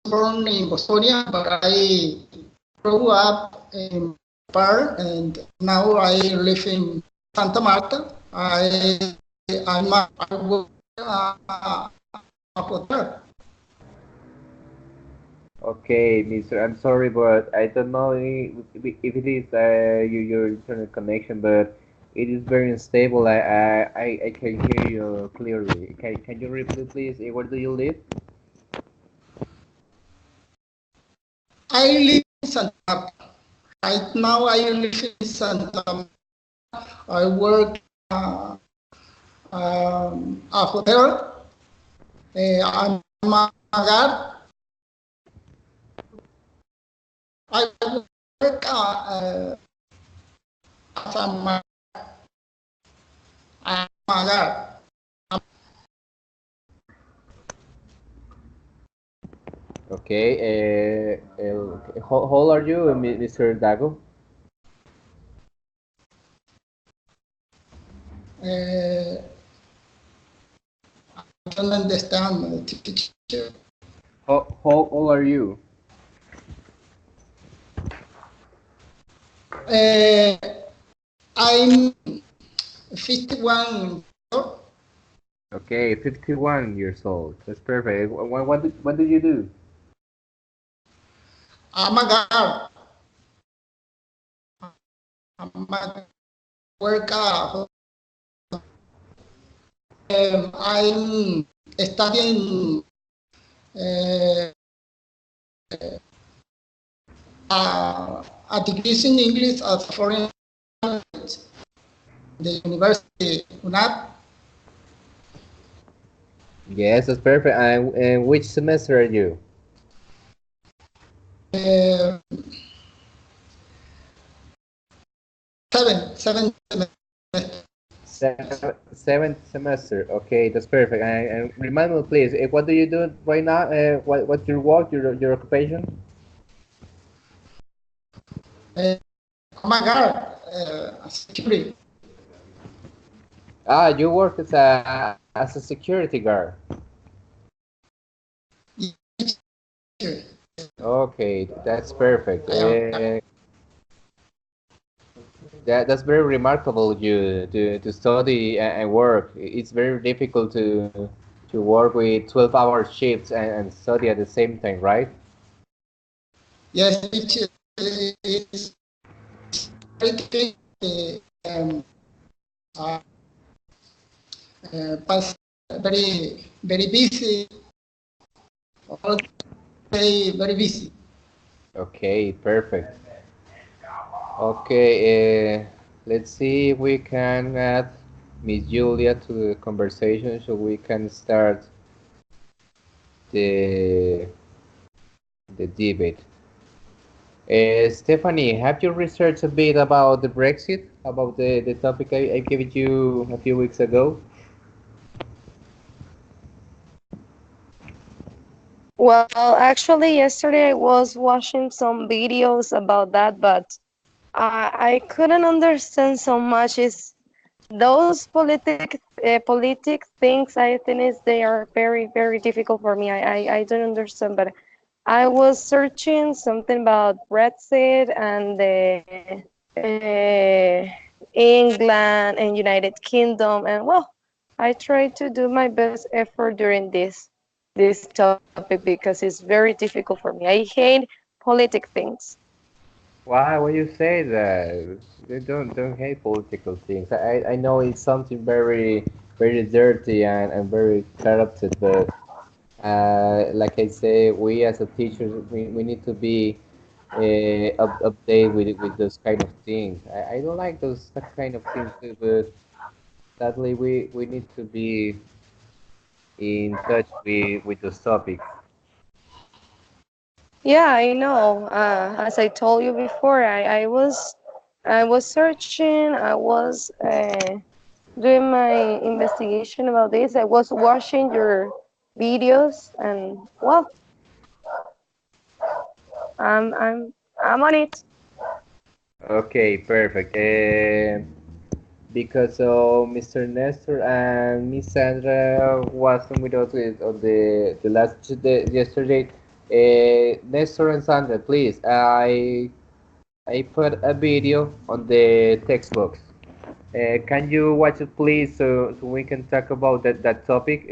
born in Bostonia, but I grew up in Park, and now I live in Santa Marta. I work a hotel. Okay, Mister, I'm sorry, but I don't know if it is your internet connection, but it is very unstable. I can hear you clearly. Can you repeat, please? Where do you live? I live in Santa Marta. Right now, I live in Santa Marta. I work a hotel. I'm a guard. I work as a guard. Okay. How old are you, Mr. Dago? Uh, I don't understand, teacher. How old are you? Uh, I'm 51. Okay, 51 years old. That's perfect. What do you do? I'm a guard. I'm a worker. I'm studying uh, a degree in English as a foreign language. The University UNAP. Yes, that's perfect. And which semester are you? Uh, seven semester. Seventh semester. Okay, that's perfect. And remind me, please, what do you do right now? What's your work, your occupation? Uh, I'm a guard, security. Ah, you work as a security guard. Teacher. Okay, that's perfect. I am. That's very remarkable. You to study and work. It's very difficult to work with 12-hour shifts and study at the same time, right? Yes, teacher. It's very difficult. Um, uh, Past very busy. All day very busy. Okay, perfect. Okay, let's see if we can add Miss Julia to the conversation so we can start the the debate. Stephanie, have you researched a bit about the Brexit, about the topic I gave you a few weeks ago? Well, actually, yesterday I was watching some videos about that, but I couldn't understand so much. Is those politic things? I think is they are very very difficult for me. I don't understand, but I was searching something about Brexit and the England and United Kingdom, and well, I try to do my best effort during this topic because it's very difficult for me. I hate politic things. Why would you say that? You don't hate political things. I know it's something very dirty and very corrupted, but like I say, we as a teachers we need to be update with those kind of things. I don't like those that kind of things too, but sadly we need to be in touch with those topics. Yeah, I know. As I told you before, I was searching. I was doing my investigation about this. I was watching your videos, and well, I'm I'm I'm on it. Okay, perfect. Because Mr. Nestor and Miss Sandra wasn't with us on the last yesterday. Nestor and Sandra, please. I put a video on the textbooks. Can you watch it, please, so we can talk about that topic?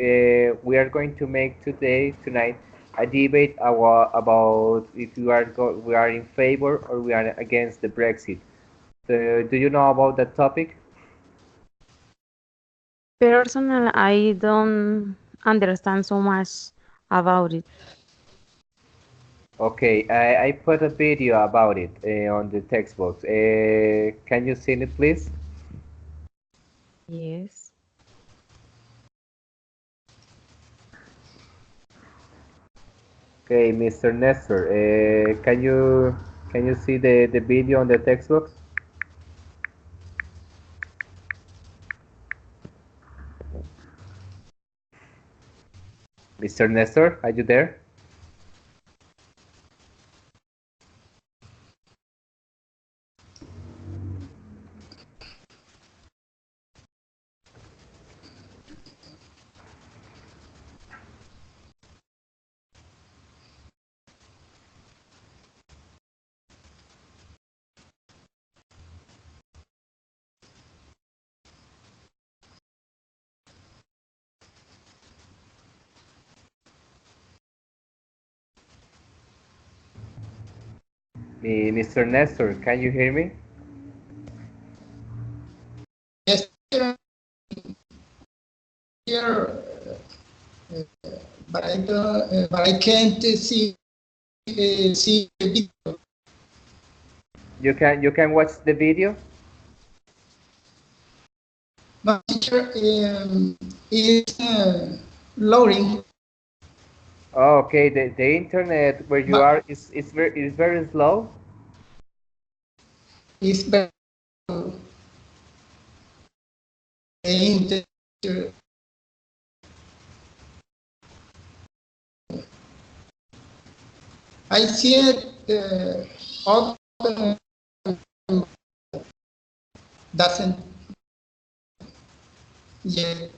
We are going to make tonight, a debate about if we are in favor or we are against the Brexit. So, do you know about that topic? Personally, I don't understand so much about it. Okay, I put a video about it on the textbooks. Can you see it, please? Yes. Okay, Mr. Nestor, can you see the video on the textbooks? Mr. Nestor, are you there? Mr. Nestor, can you hear me? Yes, here, but I don't, but I can't see the video. You can watch the video? My teacher is loading. Oh, okay. The internet where you But are is very slow. it's better. The teacher, I see it all doesn't yet.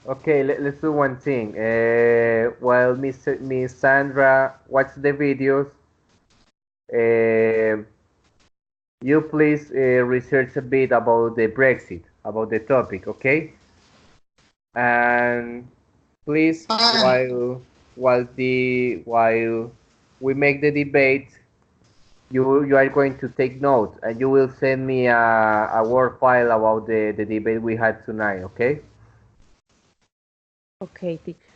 Okay, let's do one thing. While Miss Sandra watch the videos, uh, you please research a bit about the Brexit, about the topic, okay? And please, Ah, while we make the debate, you are going to take notes and you will send me a Word file about the debate we had tonight, okay? Okay, teacher.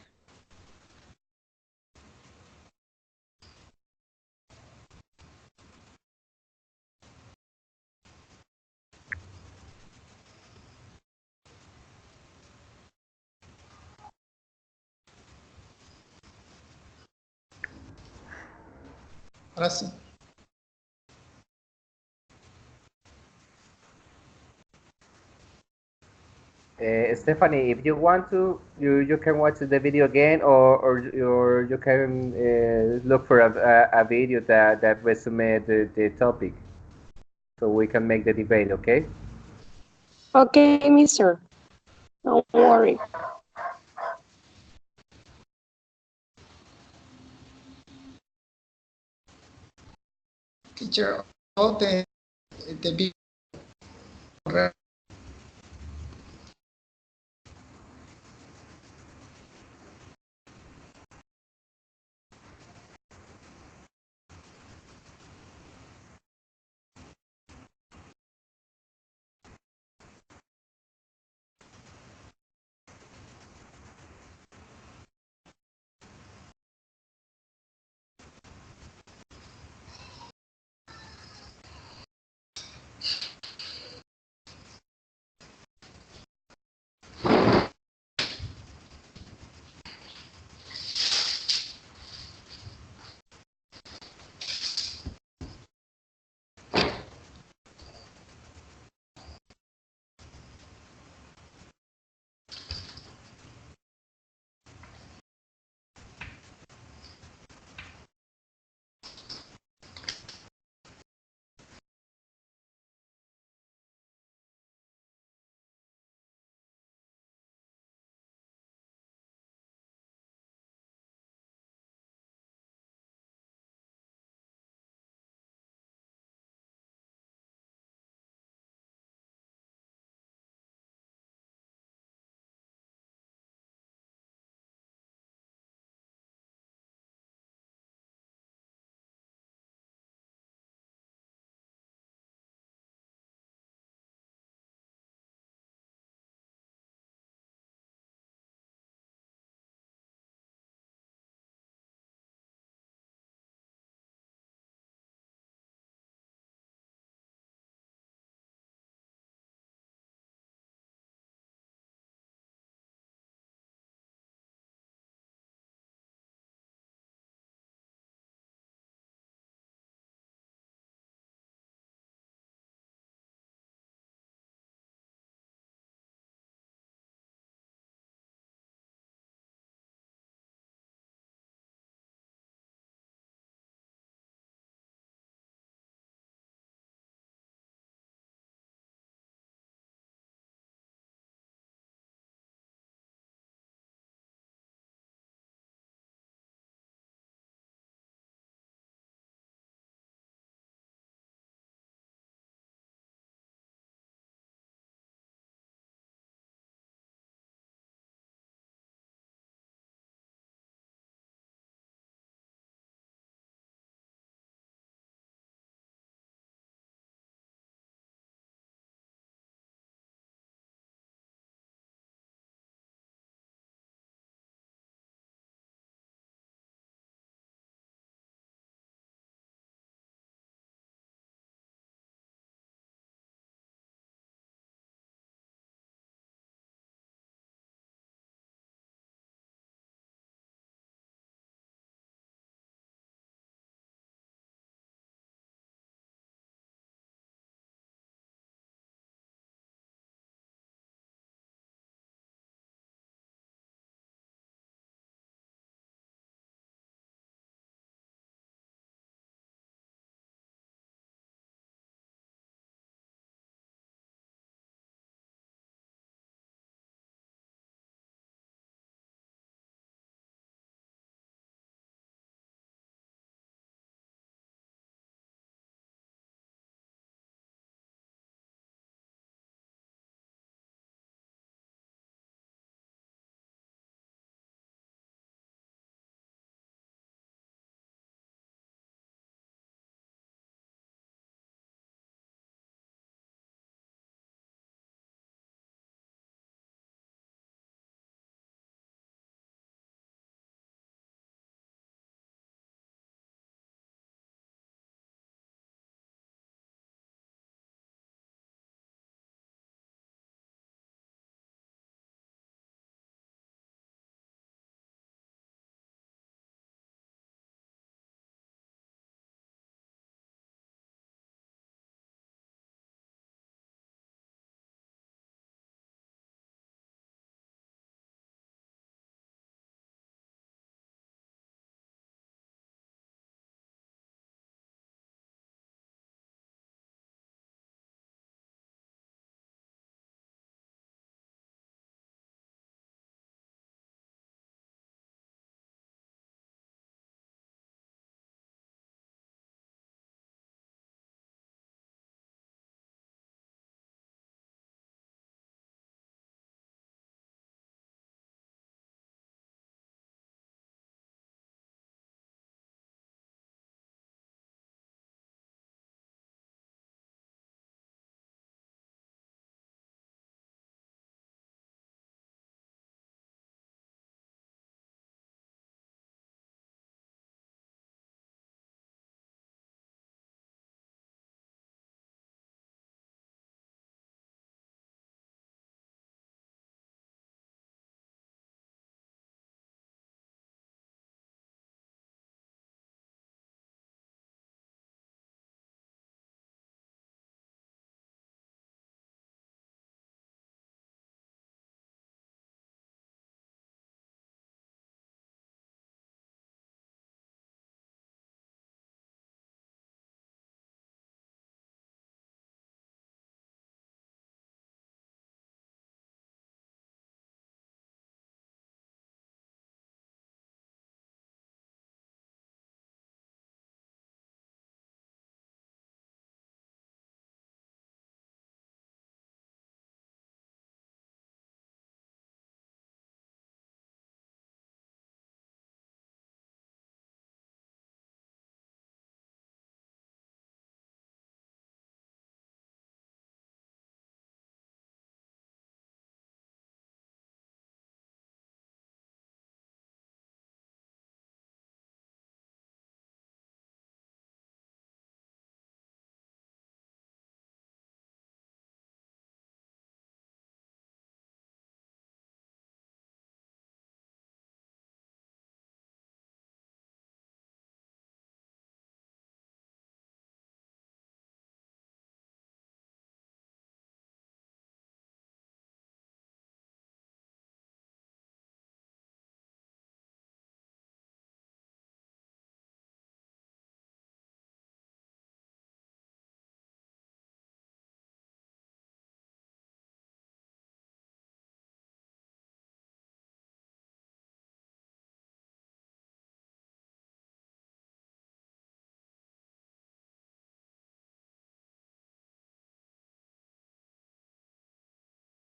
ahora sí. Stephanie, if you want to, you can watch the video again, or you can look for a video that resume the topic, so we can make the debate. Okay? Okay, mister. Don't worry. Teacher, all the video.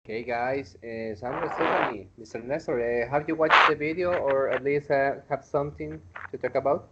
Okay, guys, Sandra, Stephanie, Mr. Nestor, have you watched the video or at least have something to talk about?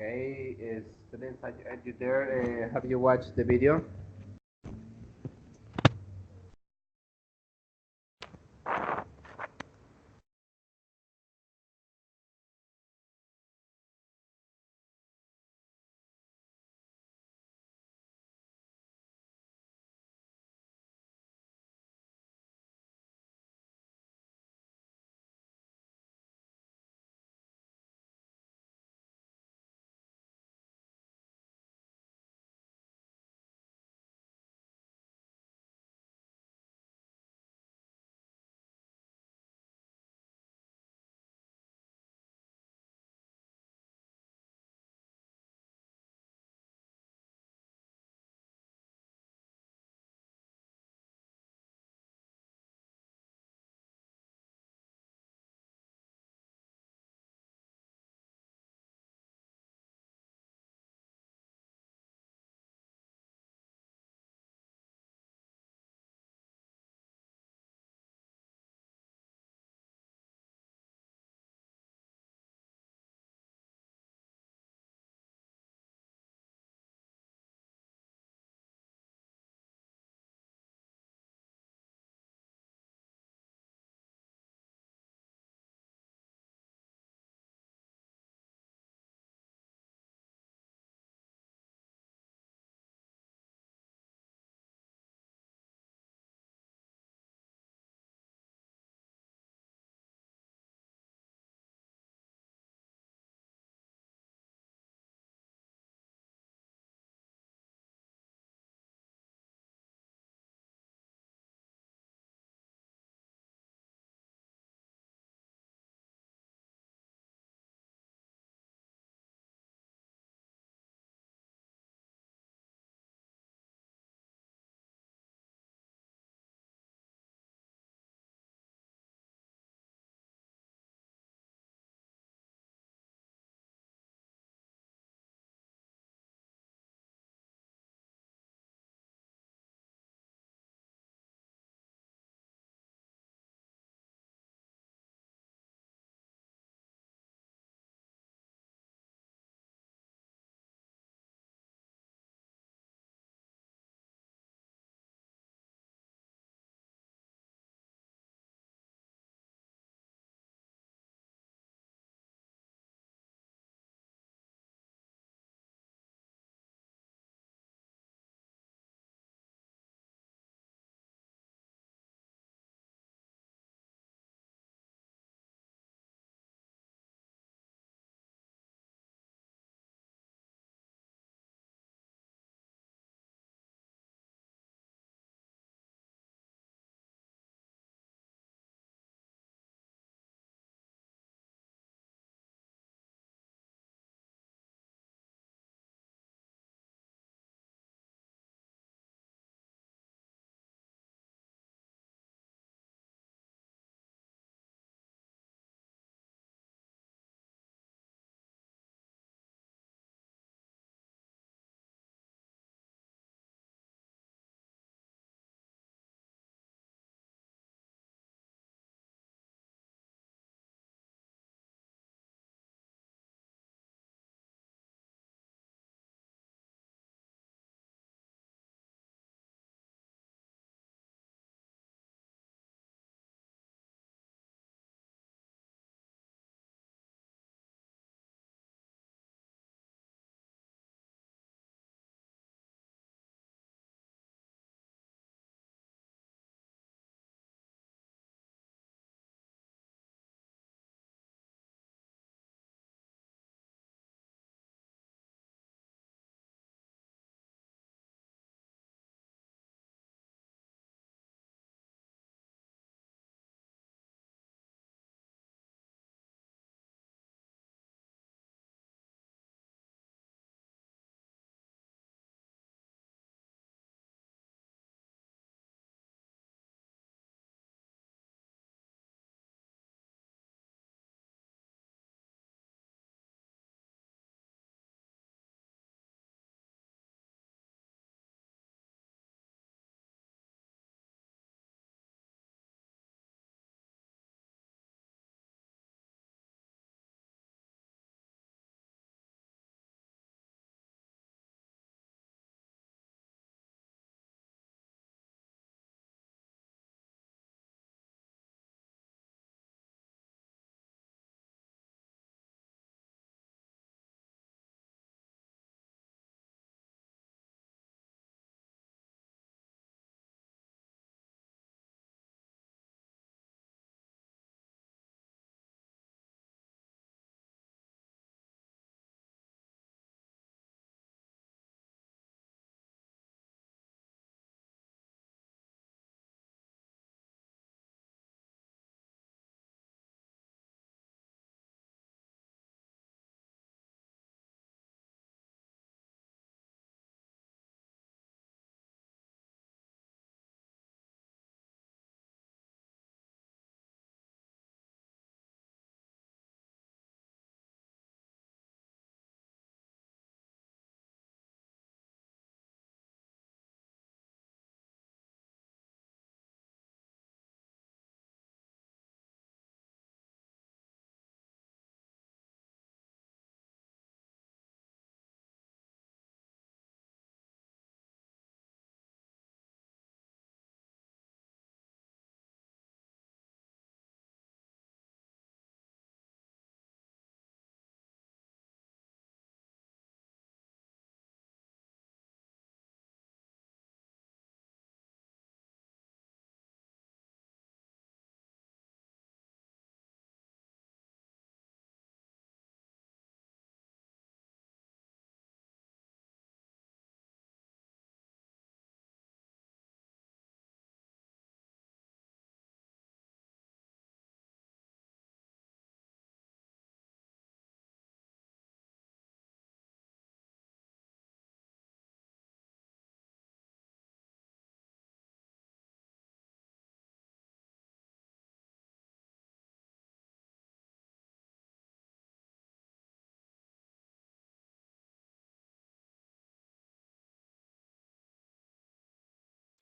Okay, students, are you there? Have you watched the video?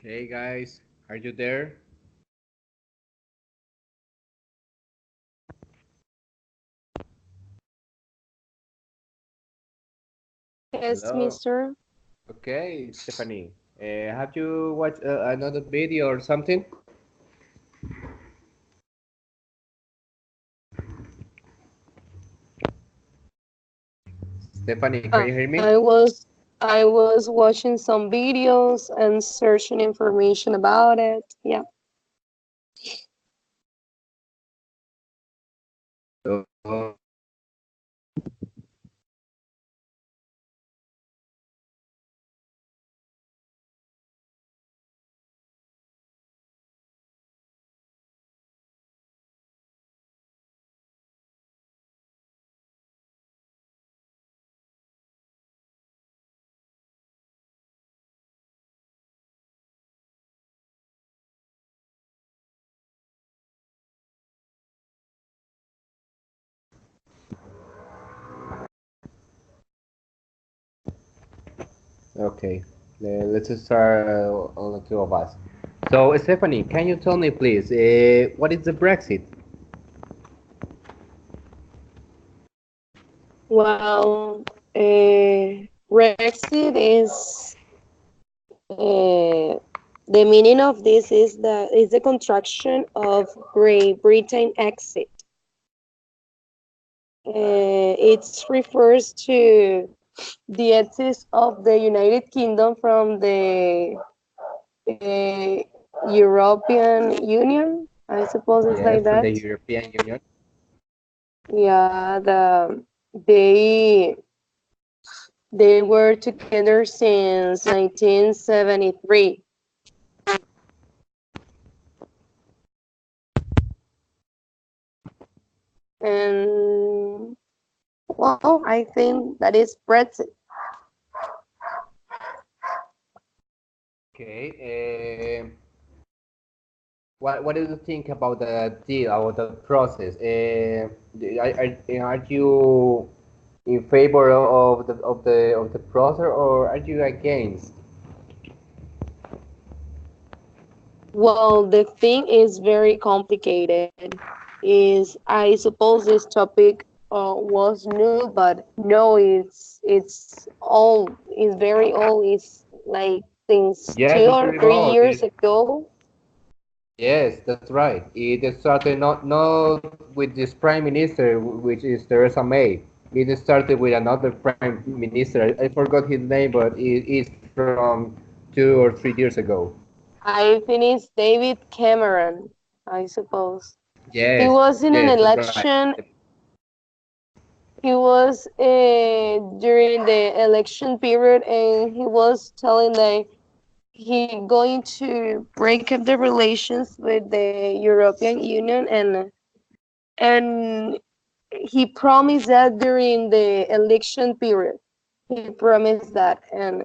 Hey guys, are you there? Yes, Hello. mister. Okay, Stephanie. Have you watched another video or something? Stephanie, can you hear me? I was I was watching some videos and searching information about it. Yeah. Oh, okay. Let's start on the two of us. So, Stephanie, can you tell me, please, what is the Brexit? Well, Brexit is the meaning of this is the contraction of Great Britain exit. It refers to the exit of the United Kingdom from the uh, European Union. I suppose it's Yes, like from the that. European Union. Yeah, they they were together since 1973. And well, I think that is Brexit. Okay. What do you think about the deal, about the process? Are you in favor of the process, or are you against? Well, the thing is very complicated. Is I suppose this topic was new, but no, it's very old. It's like since Yes, two it's or very three old. years ago. Yes, that's right. It started not with this prime minister, which is Theresa May. It started with another prime minister. I forgot his name, but it is from 2 or 3 years ago. I think it's David Cameron. I suppose he Yes, was in an yes, that's right. election. He was during the election period, and he was telling that he going to break up the relations with the European Union, and he promised that during the election period. He promised that, and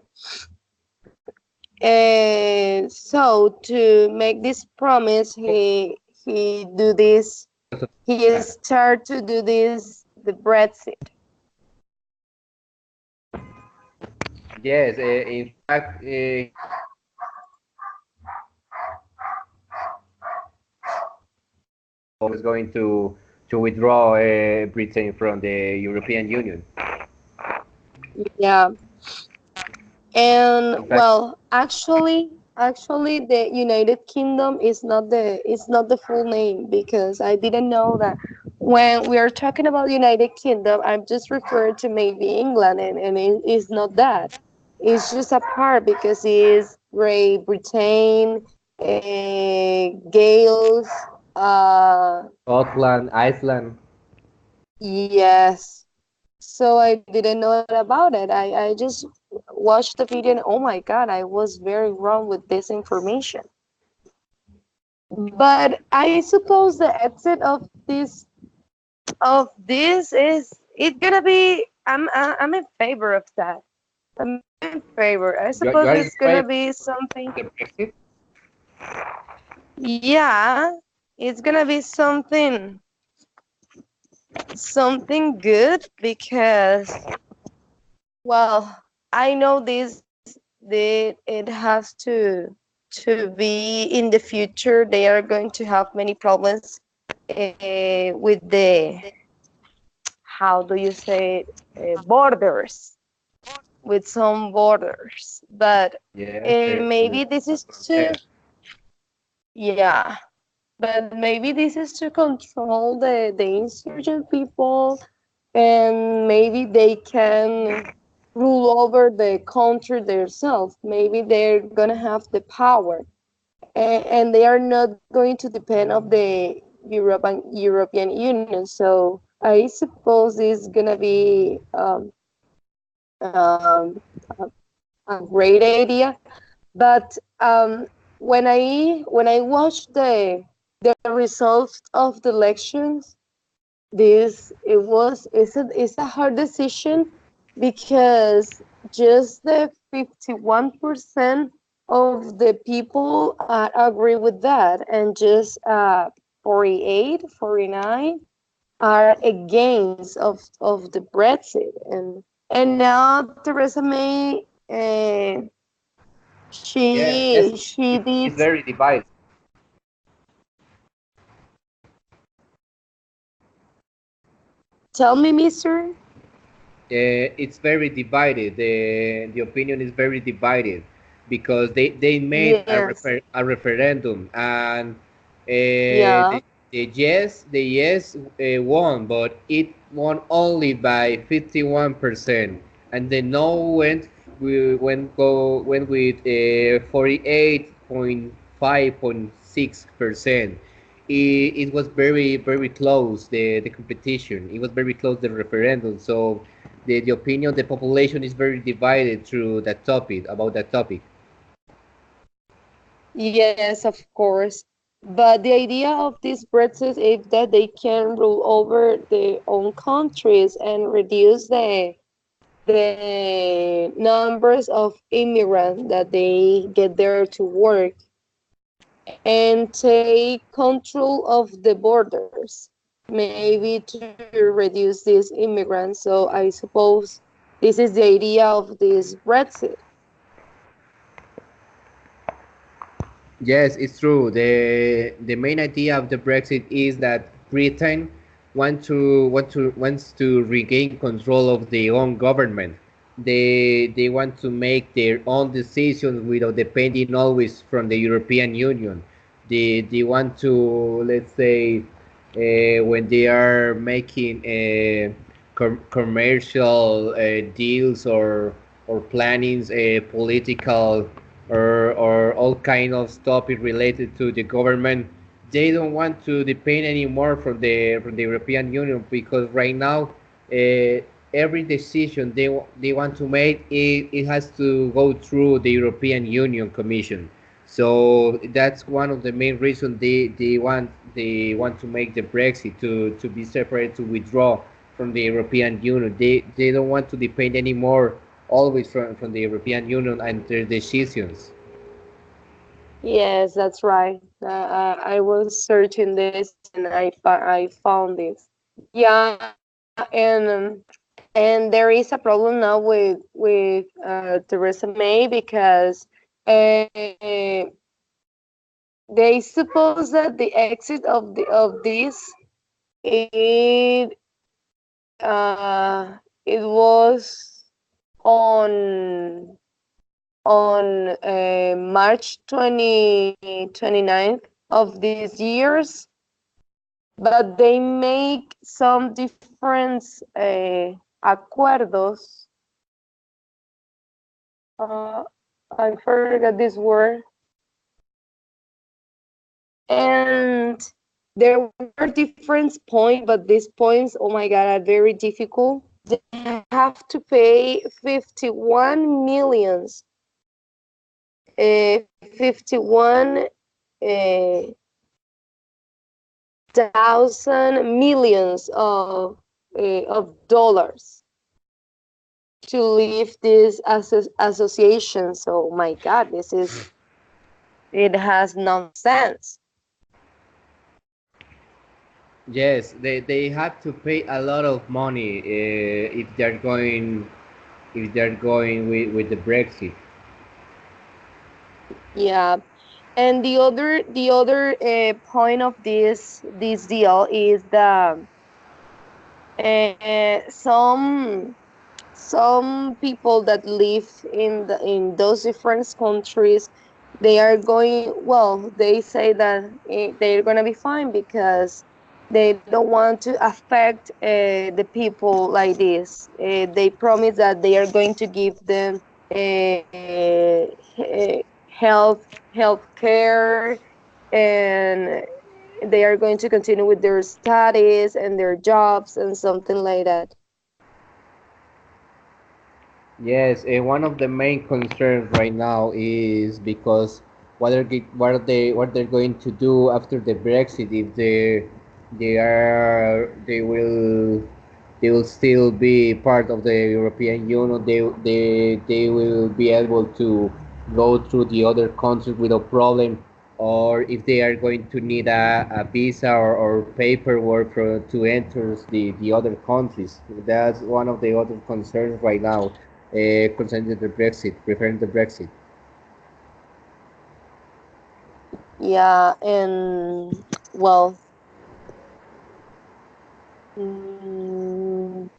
so to make this promise, he do this. He start to do this the Brexit. Yes, in fact, was going to withdraw Britain from the European Union. Yeah. And In fact, well, actually, the United Kingdom is not the full name, because I didn't know that when we are talking about United Kingdom, I'm just referring to maybe England, and it's not that. It's just a part because it's Great Britain, Gales, Scotland, Iceland. yes. So I didn't know about it. I just watched the video and oh my God, I was very wrong with this information. But I suppose the exit of this is it gonna be I'm in favor of that. I'm in favor. I suppose You are it's in gonna favor be something. of the Brexit? Yeah, it's gonna be something good because well, I know this that it has to. to be in the future. They are going to have many problems with the, how do you say it, borders, with some borders. But Yes, maybe this is that's what I'm to, saying. yeah, but maybe this is to control the insurgent people, and maybe they can rule over the country themselves. Maybe they're gonna have the power, and they are not going to depend of the European Union. So I suppose it's gonna be um, a great idea. But when I watched the results of the elections, it's a hard decision, because just the 51% of the people agree with that, and just 49 are against of the Brexit. And now Theresa May, Yes, she it's did. very divided. Tell me, mister. It's very divided. The opinion is very divided because they made Yes. a referendum, and Yeah. the yes won, but it won only by 51%, and the no went with 48.5.6%. It was very close, the competition. It was very close, the referendum. So the opinion of the population is very divided through that topic, about that topic. Yes, of course. But the idea of this Brexit is that they can rule over their own countries and reduce the numbers of immigrants that they get there to work, and take control of the borders, maybe to reduce these immigrants. So I suppose this is the idea of this Brexit. Yes, it's true. The main idea of the Brexit is that Britain wants to regain control of their own government. They want to make their own decisions without depending always from the European Union. They want to, let's say, when they are making commercial deals or plannings, political or all kind of topic related to the government, they don't want to depend anymore from the European Union, because right now every decision they want to make, it has to go through the European Union Commission. So that's one of the main reasons they want to make the Brexit, to be separate, to withdraw from the European Union. They don't want to depend anymore always from the European Union and their decisions. Yes, that's right. I was searching this, and I found this. Yeah, and there is a problem now with Theresa May, because uh, they suppose that the exit of this, it it was on March 29th of these years, but they make some different acuerdos. Uh, I forgot this word. And there were different points, but these points, oh my God, are very difficult. They have to pay 51 millions, 51 uh, thousand millions of dollars to leave this association. So my God, it has nonsense. Yes, they have to pay a lot of money if they're going with the Brexit. Yeah. And the other point of this deal is the some people that live in those different countries, they are going, well, they say that they're going to be fine because they don't want to affect the people like this. They promise that they are going to give them health care, and they are going to continue with their studies and their jobs and something like that. Yes, one of the main concerns right now is because what they're going to do after the Brexit if they will still be part of the European Union. They will be able to go through the other countries without problem, or if they are going to need a visa or paperwork to enter the other countries. That's one of the other concerns right now concerning the Brexit, referring to Brexit. Yeah, and well, mm,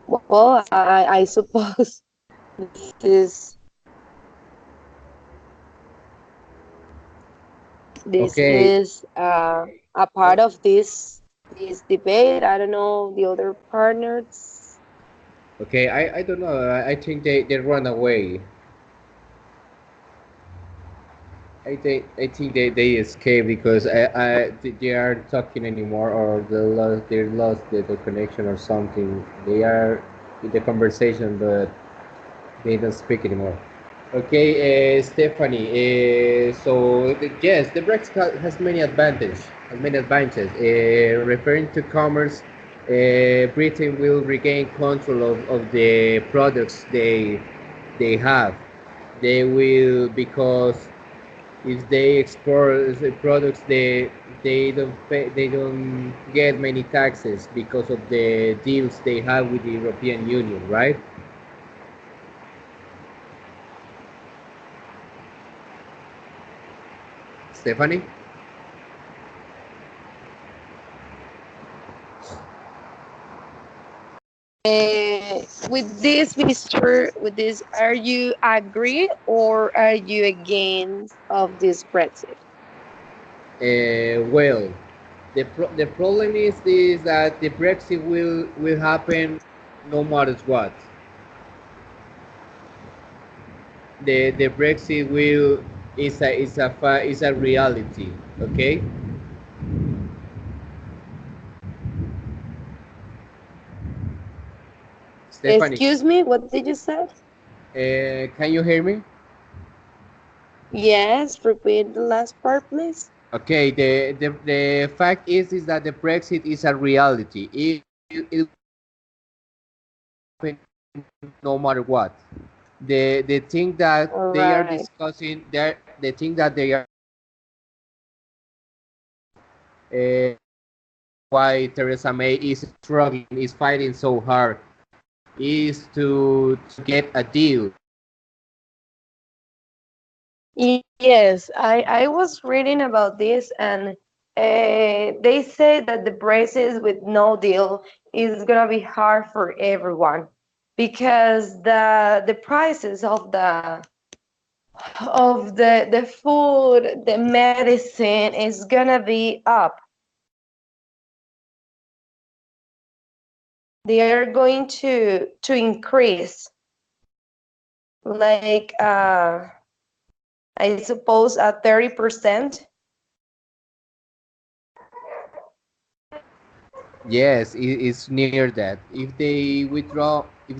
well, I suppose this is this Okay, is a part of this debate. I don't know the other partners. okay. I don't know. I think they run away. I think they escape because they aren't talking anymore or they lost the connection or something. They are in the conversation but they don't speak anymore. Okay, Stephanie. Yes, the Brexit has many advantages. Has many advantages. Referring to commerce, Britain will regain control of the products they have. They will because if they export the products, they don't get many taxes because of the deals they have with the European Union, right? Stephanie. With this, Minister, with this, are you agree or are you against of this Brexit? Well, the problem is this that the Brexit will happen no matter what. The Brexit will is a reality. Okay, Stephanie, Excuse me, what did you say? can you hear me? Yes, repeat the last part, please. Okay, the fact is that the Brexit is a reality. It will happen no matter what. The thing that All they are right. discussing, the thing that they are uh, why Theresa May is struggling, is fighting so hard, is to get a deal. Yes, I was reading about this, and they say that the Brexit with no deal is gonna be hard for everyone because the prices of the food, the medicine is gonna be up. They are going to increase, like I suppose at 30%. Yes, it's near that. If they withdraw, if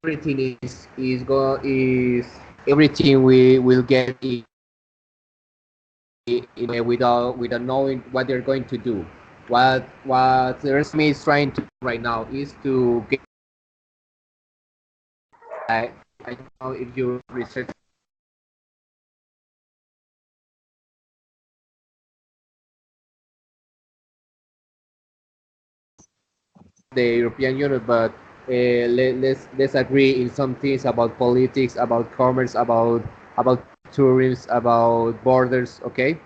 everything is everything we will get without knowing what they're going to do. What Theresa May is trying to do right now is to get. I don't know if you research the European Union, but let's agree in some things about politics, about commerce, about tourism, about borders. Okay.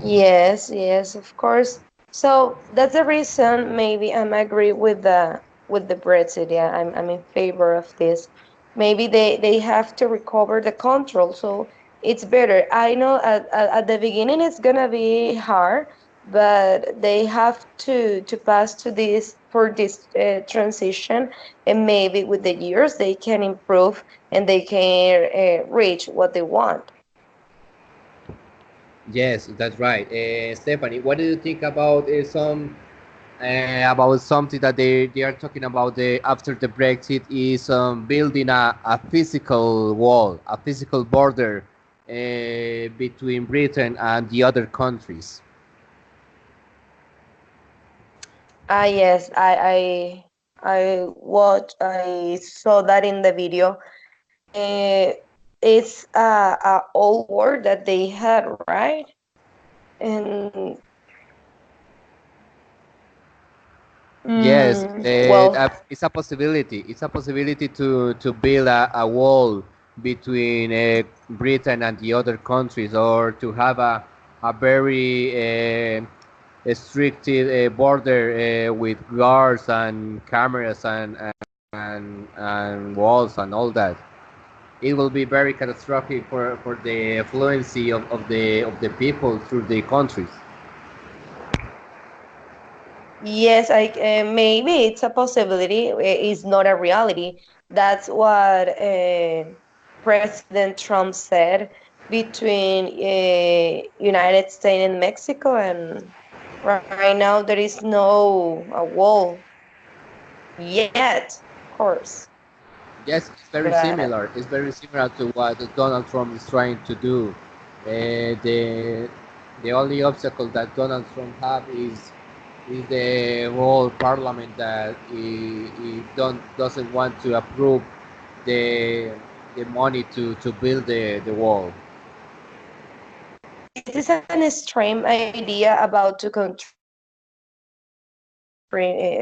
Yes, yes, of course. So that's the reason maybe I'm agree with the Brexit. Yeah, I'm in favor of this. Maybe they have to recover the control, so it's better. I know at the beginning it's gonna be hard, but they have to pass to this for this transition, and maybe with the years they can improve and they can reach what they want. Yes, that's right. Stephanie, what do you think about some about something that they are talking about the after the Brexit is building a physical wall, a physical border between Britain and the other countries. Ah, yes, I saw that in the video. Uh, it's a old war that they had, right? And Yes, well, it's a possibility. It's a possibility to build a wall between Britain and the other countries, or to have a very restricted border with guards and cameras and walls and all that. It will be very catastrophic for the fluency of the people through the countries. yes, I maybe it's a possibility. It's not a reality. That's what President Trump said between United States and Mexico, and right now there is no a wall yet, of course. Yes, it's very But similar. It's very similar to what Donald Trump is trying to do. The only obstacle that Donald Trump have is the whole parliament that he doesn't want to approve the the money to build the wall. this is an extreme idea about to control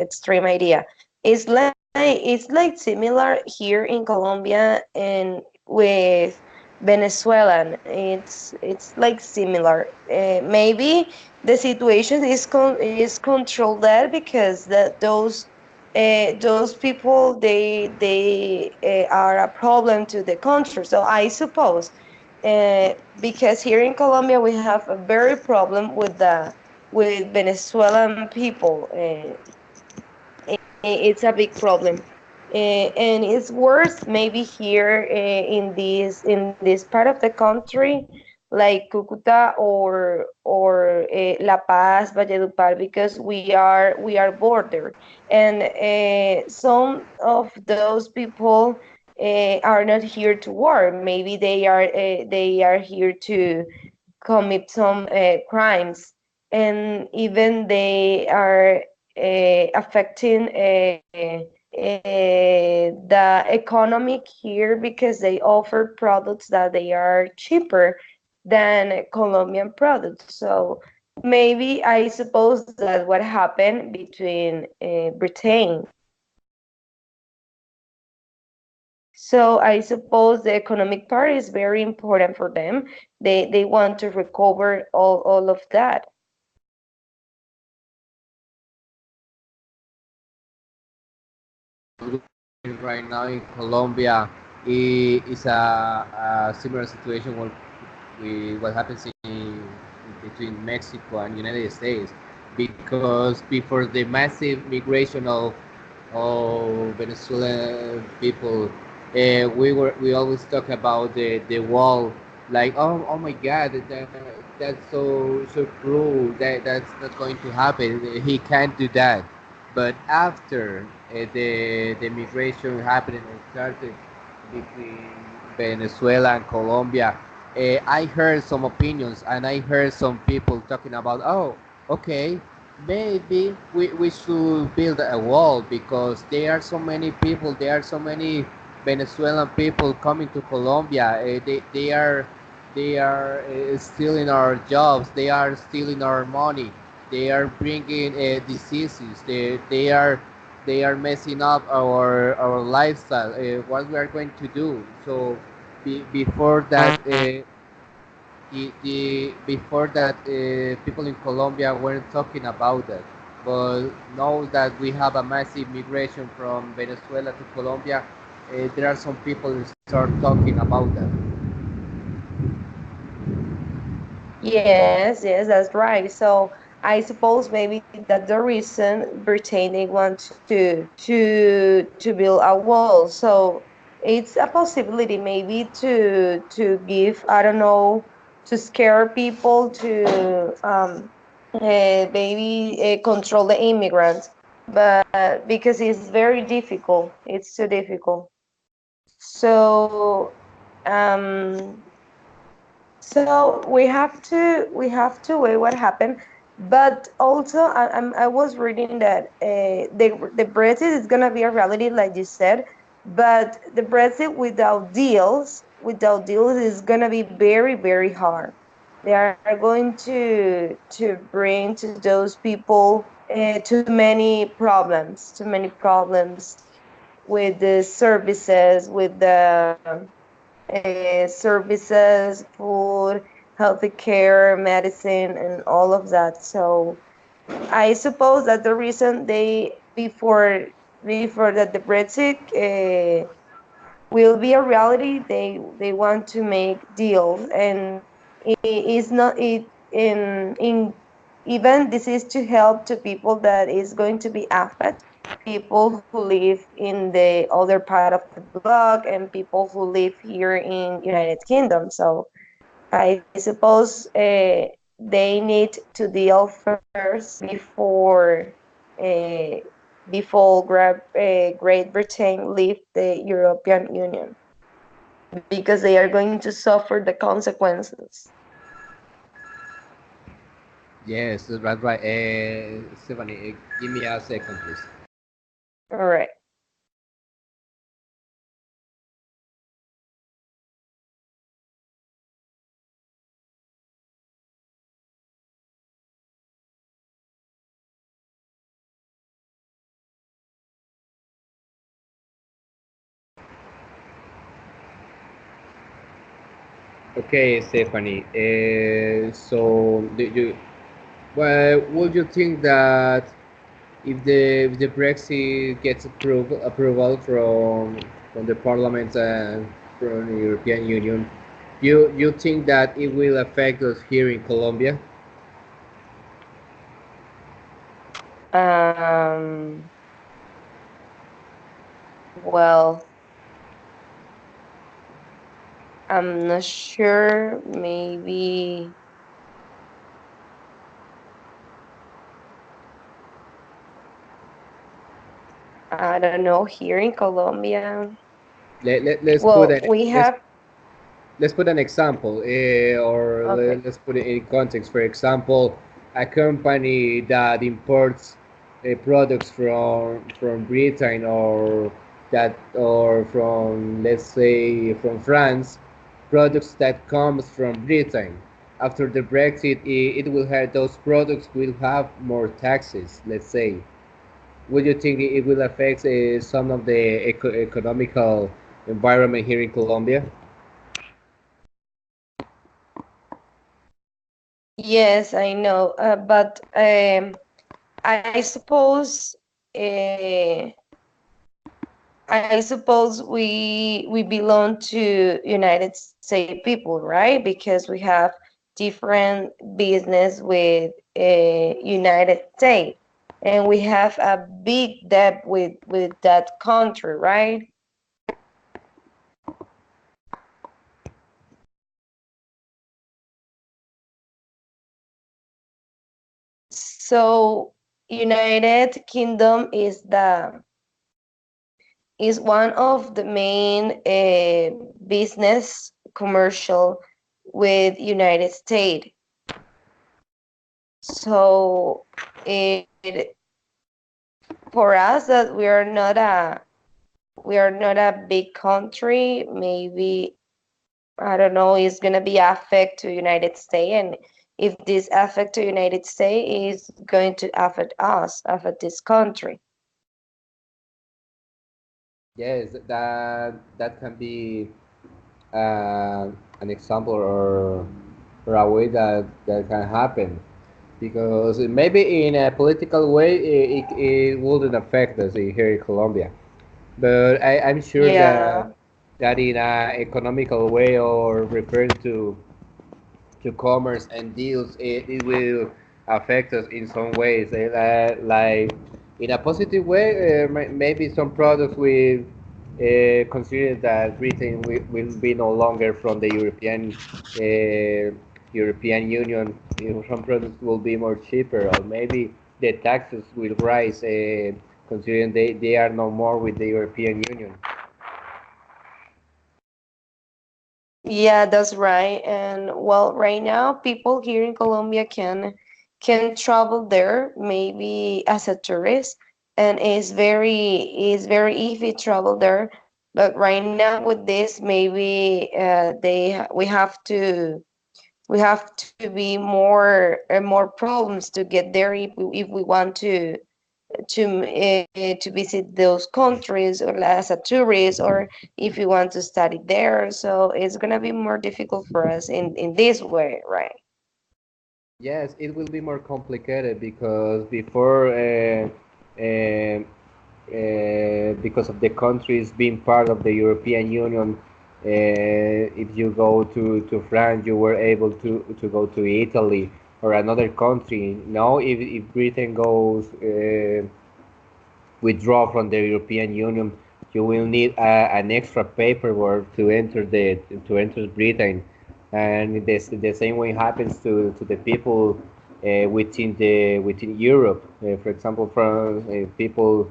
extreme idea. It's like similar here in Colombia and with Venezuelan. It's like similar. Maybe the situation is controlled there because those people they are a problem to the country. So I suppose because here in Colombia we have a very problem with Venezuelan people. It's a big problem, and it's worse maybe here in this part of the country, like Cucuta or La Paz, Valledupar, because we are border, and some of those people are not here to war. Maybe they are here to commit some crimes, and even they are affecting the economic here because they offer products that they are cheaper than Colombian products. So maybe I suppose that what happened between Britain. So I suppose the economic part is very important for them. They want to recover all of that. Right now in Colombia is a similar situation with what happens between Mexico and United States, because before the massive migration of Venezuelan people, we always talk about the wall, like oh my God, that's so cruel, that's not going to happen. He can't do that. But after the migration happened and started between Venezuela and Colombia, I heard some opinions and I heard some people talking about, oh, okay, maybe we should build a wall because there are so many people, there are so many Venezuelan people coming to Colombia. They are stealing our jobs, they are stealing our money, they are bringing diseases. They are messing up our lifestyle. What we are going to do? So before that, before that, people in Colombia weren't talking about that. But now that we have a massive migration from Venezuela to Colombia, there are some people who start talking about that. Yes, yes, that's right. So I suppose maybe that's the reason Britain they want to build a wall. So it's a possibility maybe to give, I don't know, to scare people to maybe control the immigrants, but because it's very difficult, it's too difficult. So um so we have to wait what happened, but also I was reading that the Brexit is gonna be a reality, like you said, but the Brexit without deals is gonna be very very hard. They are going to bring to those people too many problems with the services, with the services, food, healthy care, medicine, and all of that. So I suppose that the reason they before that the Brexit will be a reality, they want to make deals, and it is not it in even this is to help to people that is going to be affected, people who live in the other part of the block and people who live here in United Kingdom. So I suppose they need to deal first uh, before Great Britain leave the European Union, because they are going to suffer the consequences. Yes, that's right. Stephanie, give me a second, please. All right. Okay, Stephanie. So, well, would you think that if the Brexit gets approval from the Parliament and from the European Union, you think that it will affect us here in Colombia? Um, well, I'm not sure. Maybe I don't know. Here in Colombia, Let, let, let's put well, an we let's have. let's put an example, or Okay. let's put it in context. For example, a company that imports products from Britain, or from, let's say, from France, products that comes from Britain. After the Brexit, it will have those products will have more taxes. Let's say, would you think it will affect some of the economical environment here in Colombia? Yes, I know. But I suppose uh, I suppose we belong to United States people, right? Because we have different business with United States, and we have a big debt with that country, right? So United Kingdom is one of the main business commercial with United States. So it for us that we are not a big country, maybe I don't know, it's gonna be affect to United States, and if this affect the United States, is going to affect us, affect this country. Yes, that can be an example or a way that can happen because maybe in a political way it wouldn't affect us here in Colombia, but I'm sure Yeah. that in a economical way or referring to commerce and deals, it will affect us in some ways. Like in a positive way, maybe some products will consider that Britain will be no longer from the European Union. Some products will be more cheaper, or maybe the taxes will rise, considering they are no more with the European Union. Yeah, that's right. And well, right now, people here in Colombia can travel there maybe as a tourist, and it's very easy to travel there. But right now with this, maybe we have to be more problems to get there if we want to visit those countries or as a tourist, or if you want to study there. So it's gonna be more difficult for us in this way, right? Yes, it will be more complicated because before, because of the countries being part of the European Union, if you go to France, you were able to go to Italy or another country. Now, if Britain goes withdraw from the European Union, you will need an extra paperwork to enter Britain, and the same way happens to the people within Europe. For example, from people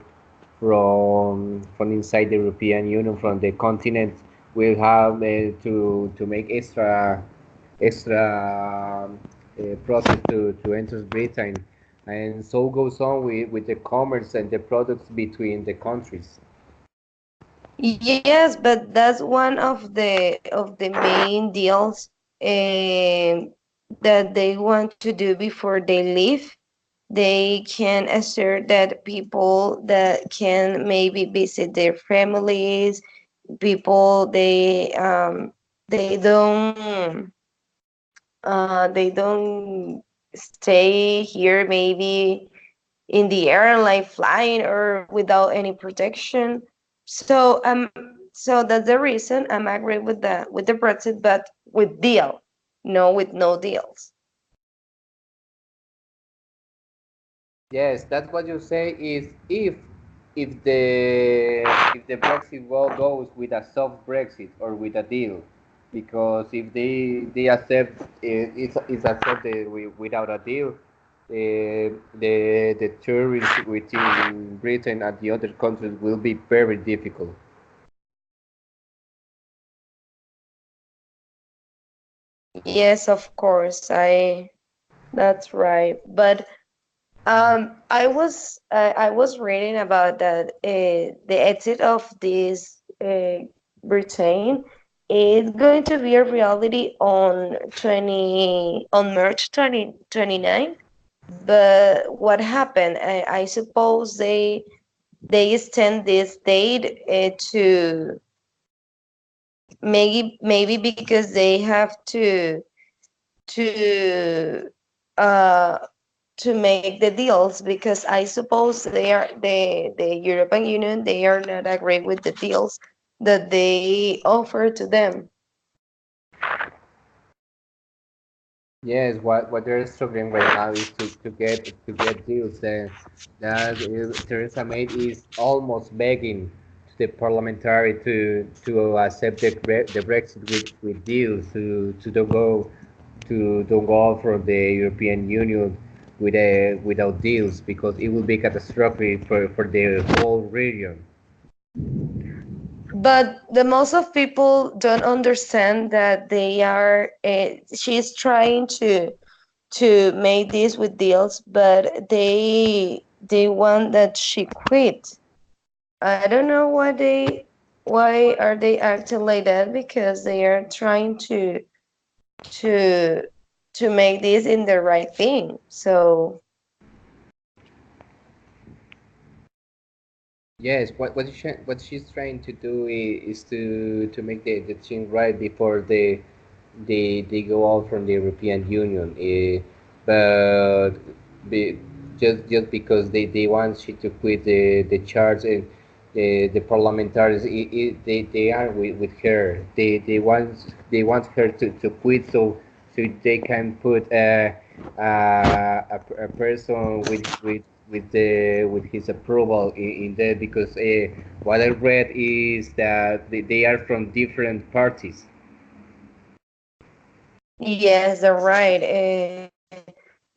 from inside the European Union, from the continent, will have to make extra process to enter Britain, and so goes on with the commerce and the products between the countries. Yes, but that's one of the main deals that they want to do before they leave. They can assert that people that can maybe visit their families, people they don't stay here maybe in the airline flying or without any protection. So that's the reason I'm agree with the Brexit, but with deal, no, with no deals. Yes, that's what you say is if the Brexit goes with a soft Brexit or with a deal, because if they accept it's accepted without a deal, the tourists within Britain and the other countries will be very difficult. Yes, of course, that's right. But I was reading about that the exit of this Britain is going to be a reality on March 2029. But what happened? I suppose they extend this date to maybe because they have to uh to make the deals, because I suppose the European Union, they are not agree with the deals that they offer to them. Yes, what they're struggling right now is to get deals. Theresa May is almost begging to the parliamentary to accept the Brexit with deals to don't go from the European Union without deals because it will be catastrophic for the whole region. But the most of people don't understand that she's trying to make this with deals, but they want that she quit. I don't know why are they acting like that, because they are trying to to make this in the right thing. So Yes, what she's trying to do is to make the thing right before they go out from the European Union. But be, just because they want you to quit the charge, and the parliamentarians they are with her. They want her to quit, so they can put a person with his approval in there, because what I read is that they are from different parties. yes, they're right.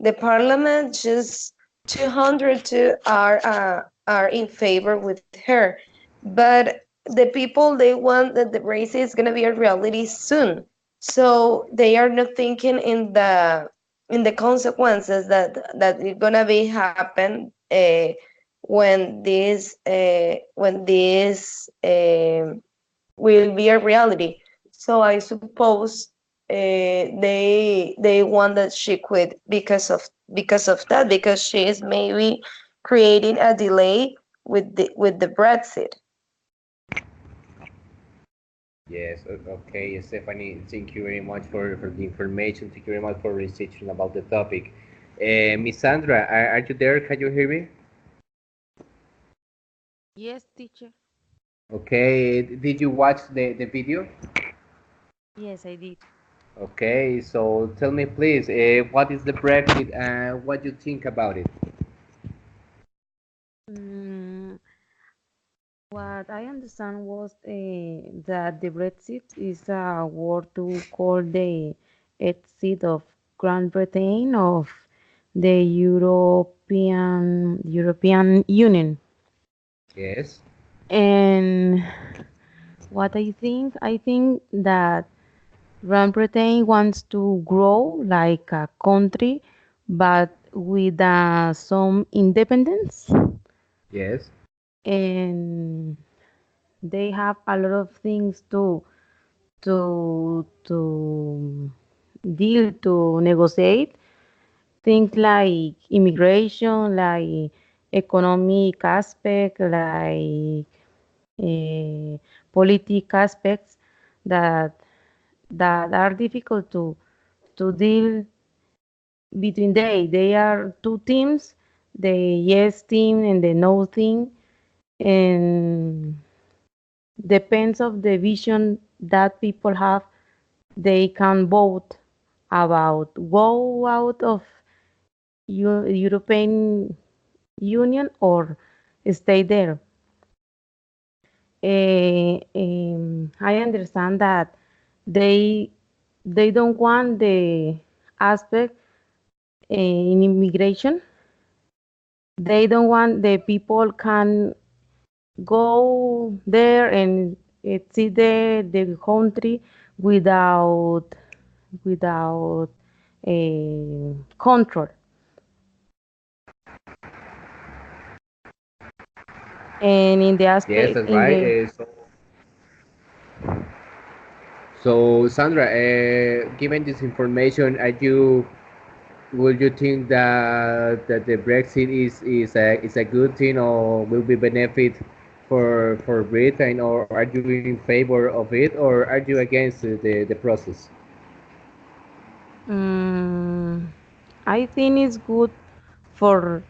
The parliament just 202 are in favor with her, but the people they want that the race is gonna be a reality soon. So they are not thinking in the consequences that is gonna be happen when this will be a reality. So I suppose they want that she quit because of that, because she is maybe creating a delay with the Brexit. Yes, okay, Stephanie, thank you very much for the information. Thank you very much for researching about the topic. Miss Sandra, are you there? Can you hear me? Yes, teacher. Okay, did you watch the video? Yes, I did. Okay, so tell me please, what is the Brexit and what you think about it? Mm, what I understand was that the Brexit is a word to call the exit of Grand Britain of the European Union. Yes, And what I think that Grand Britain wants to grow like a country, but with some independence. yes, And they have a lot of things to deal to negotiate. Things like immigration, like economic aspect, like uh, political aspects that are difficult to deal between they are two teams, the yes team and the no team, and depends of the vision that people have, they can vote about go out of European Union or stay there. I understand that they they don't want the aspect in immigration. They don't want the people can go there and see the country without without control. And in the yes, aspect that's in right. the So Sandra, given this information, are you would you think that the Brexit is a good thing, or will be benefit for Britain, or are you in favor of it, or are you against the process? mm, I think it's good for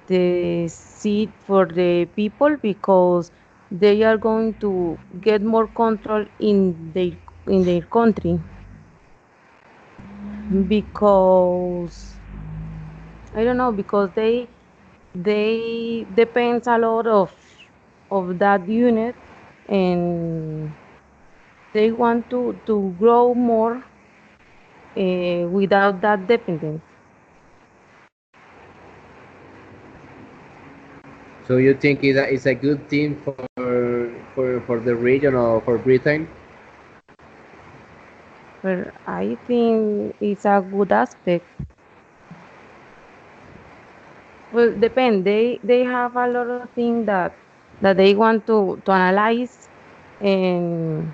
the seat for the people because they are going to get more control in their country because I don't know because they depends a lot of that unit and they want to grow more without that dependence. So you think it's a good thing for the region or for Britain? But I think it's a good aspect. Well, depend. They have a lot of things that they want to analyze and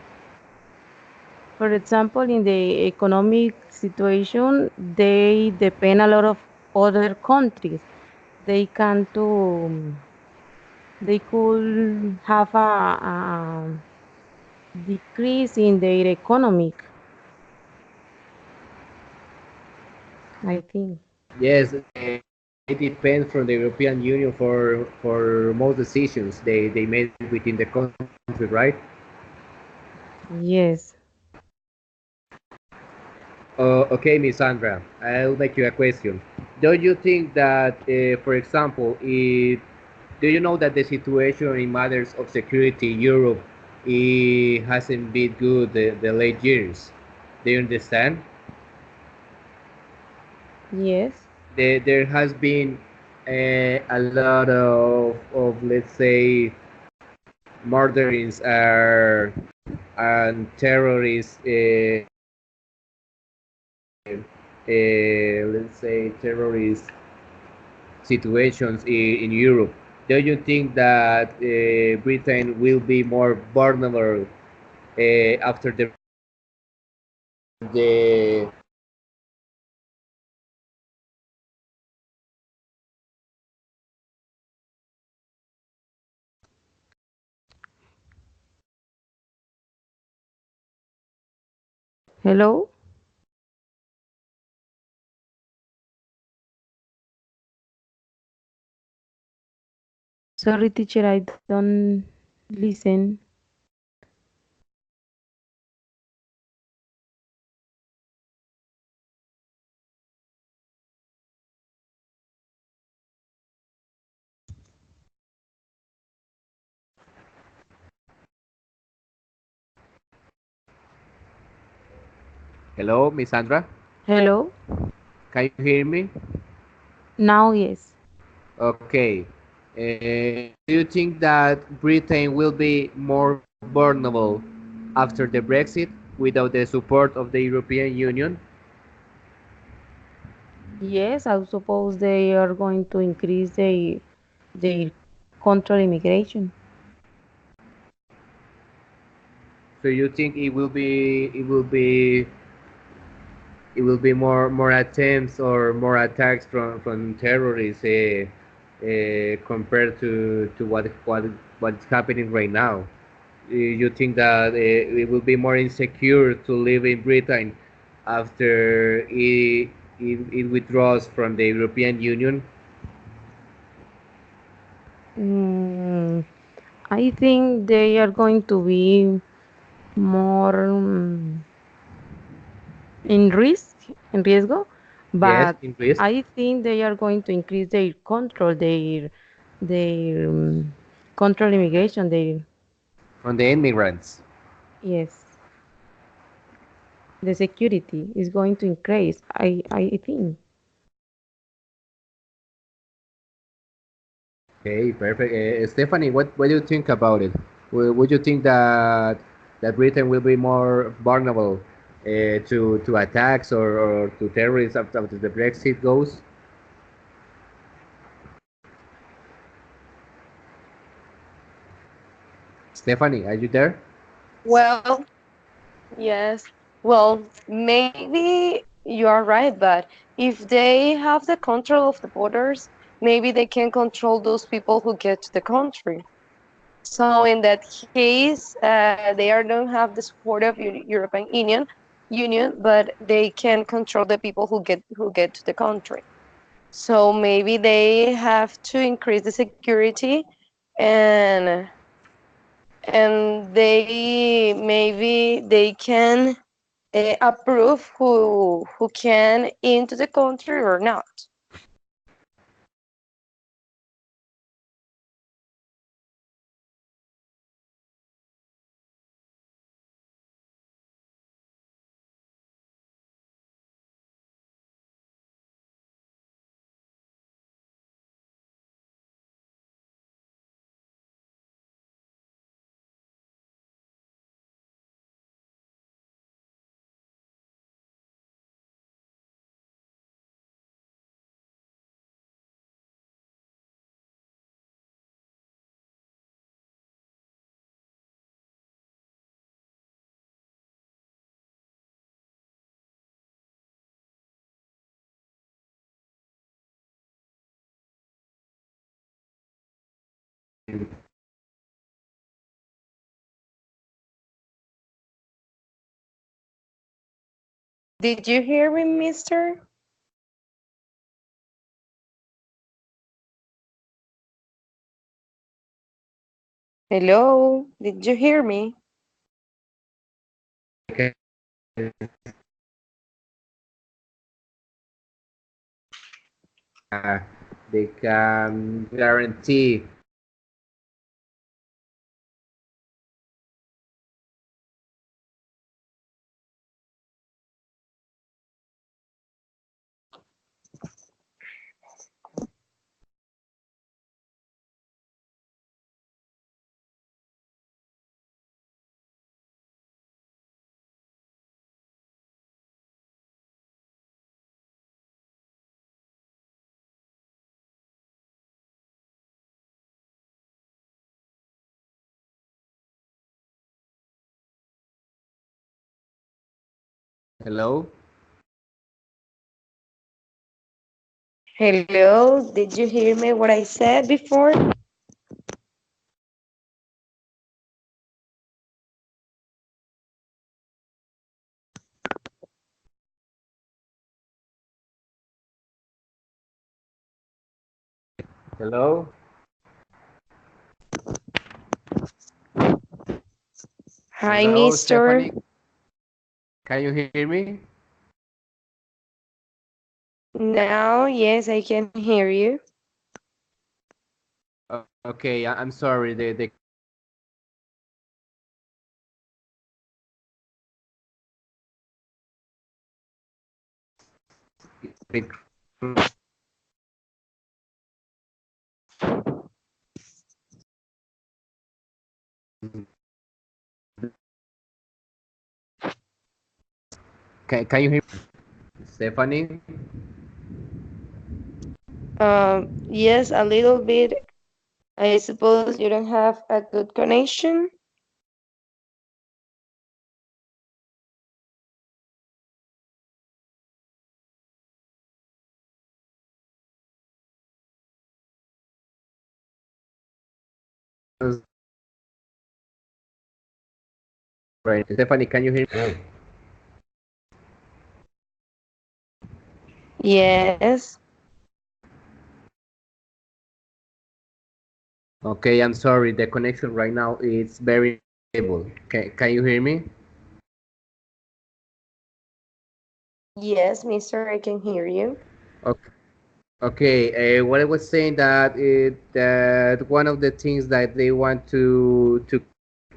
For example, in the economic situation, they depend a lot of other countries. They can to they could have a decrease in their economic, I think. Yes, they depend from the European Union for most decisions they made within the country, right? Yes. Okay, Miss Sandra, I'll make you a question. Don't you think that, for example, do you know that the situation in matters of security in Europe hasn't been good the late years? Do you understand? Yes. There has been a lot of let's say murderings and terrorist let's say terrorist situations in Europe. Do you think that Britain will be more vulnerable after the Hello? Sorry, teacher, I don't listen. hello, Miss Sandra? Hello? Can you hear me? Now, yes. Okay. Do you think that Britain will be more vulnerable after the Brexit without the support of the European Union? Yes, I suppose they are going to increase their control immigration. So you think it will be more attempts or more attacks from terrorists compared to what's happening right now? You think that it will be more insecure to live in Britain after it withdraws from the European Union? Mm, I think they are going to be more in riesgo, Yes, but in risk I think they are going to increase their control, their control immigration. Their from the immigrants. yes, the security is going to increase. I think. Okay, perfect. Stephanie, what do you think about it? Would you think that Britain will be more vulnerable to attacks or to terrorists after the Brexit goes? Stephanie, are you there? Well, yes. Well, maybe you are right, but if they have the control of the borders, maybe they can control those people who get to the country. So in that case, they are don't have the support of European Union, but they can control the people who get to the country. So maybe they have to increase the security, and they maybe they can approve who can into the country or not. Did you hear me, mister? Hello? Did you hear me? uh, they can guarantee. Hello? Hello? Did you hear me what I said before? Hello? Hi, Hello, mister. Stephanie? Can you hear me? Now, yes, I can hear you. Okay, I'm sorry. The can you hear me? Stephanie? Yes, a little bit. I suppose you don't have a good connection. Right. Stephanie, can you hear me? Yes. Okay, I'm sorry. The connection right now is very stable. Can you hear me? Yes, mister, I can hear you. Okay. Okay, what I was saying that one of the things that they want to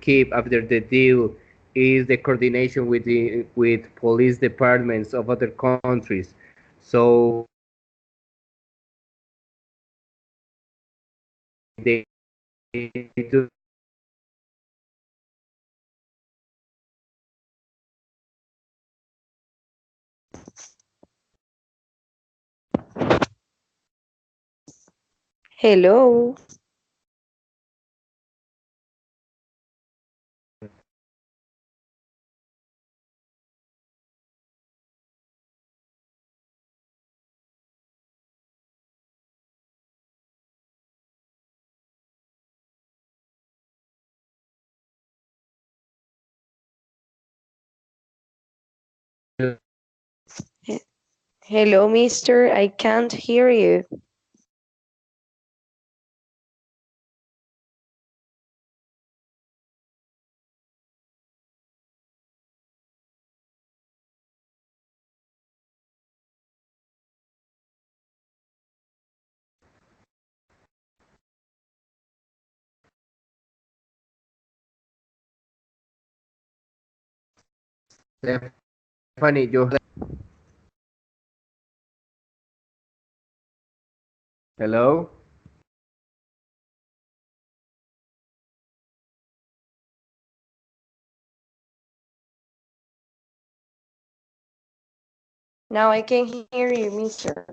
keep after the deal is the coordination with police departments of other countries. So they do. Hello. He- Hello, mister, I can't hear you. Stephanie, you hello? Now I can hear you, mister.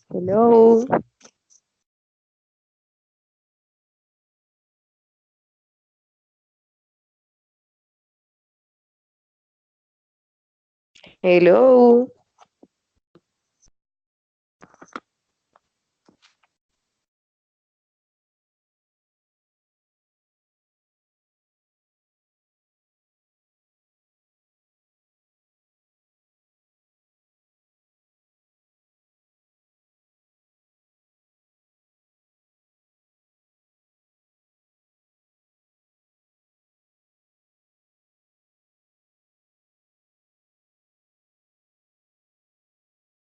Hello. Hello.